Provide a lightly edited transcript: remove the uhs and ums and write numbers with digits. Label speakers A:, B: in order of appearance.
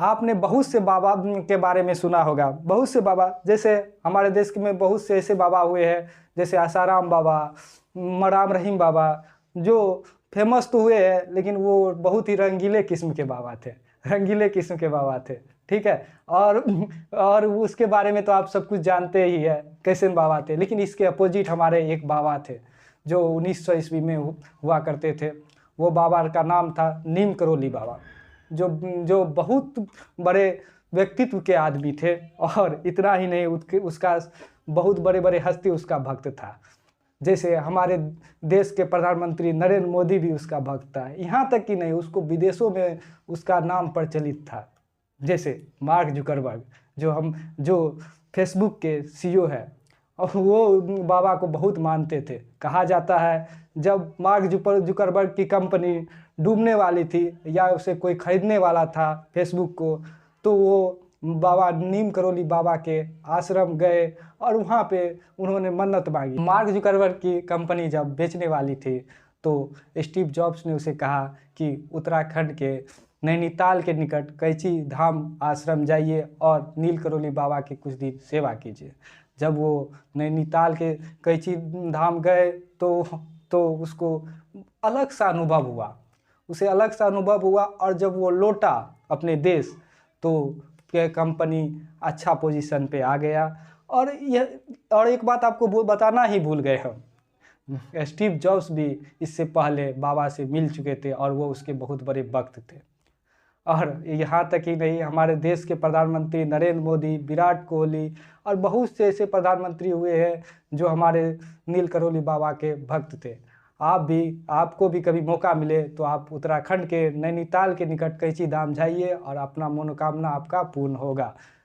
A: आपने बहुत से बाबा के बारे में सुना होगा। बहुत से बाबा, जैसे हमारे देश में बहुत से ऐसे बाबा हुए हैं, जैसे आसाराम बाबा, मराम रहीम बाबा, जो फेमस तो हुए हैं, लेकिन वो बहुत ही रंगीले किस्म के बाबा थे। रंगीले किस्म के बाबा थे, ठीक है। और उसके बारे में तो आप सब कुछ जानते ही है, कैसे बाबा थे। लेकिन इसके अपोजिट हमारे एक बाबा थे जो 1900 ईस्वी में हुआ करते थे। वो बाबा का नाम था नीम करोली बाबा, जो जो बहुत बड़े व्यक्तित्व के आदमी थे। और इतना ही नहीं, उसका बहुत बड़े बड़े हस्ती उसका भक्त था। जैसे हमारे देश के प्रधानमंत्री नरेंद्र मोदी भी उसका भक्त था। यहाँ तक कि नहीं, उसको विदेशों में उसका नाम प्रचलित था। जैसे मार्क जुकरबर्ग, जो फेसबुक के सीईओ है, और वो बाबा को बहुत मानते थे। कहा जाता है जब मार्क जुकरबर्ग की कंपनी डूबने वाली थी या उसे कोई खरीदने वाला था फेसबुक को, तो वो बाबा नीम करोली बाबा के आश्रम गए और वहाँ पे उन्होंने मन्नत मांगी। मार्क जुकरबर्ग की कंपनी जब बेचने वाली थी, तो स्टीव जॉब्स ने उसे कहा कि उत्तराखंड के नैनीताल के निकट कैची धाम आश्रम जाइए और नील करोली बाबा की कुछ दिन सेवा कीजिए। जब वो नैनीताल के कैची धाम गए तो उसको अलग सा अनुभव हुआ, उसे अलग सा अनुभव हुआ। और जब वो लौटा अपने देश, तो कंपनी अच्छा पोजीशन पे आ गया। और एक बात आपको बताना ही भूल गए हम, स्टीव जॉब्स भी इससे पहले बाबा से मिल चुके थे और वो उसके बहुत बड़े भक्त थे। और यहाँ तक ही नहीं, हमारे देश के प्रधानमंत्री नरेंद्र मोदी, विराट कोहली और बहुत से ऐसे प्रधानमंत्री हुए हैं जो हमारे नील करोली बाबा के भक्त थे। आपको भी कभी मौका मिले तो आप उत्तराखंड के नैनीताल के निकट कैची धाम जाइए और अपना मनोकामना आपका पूर्ण होगा।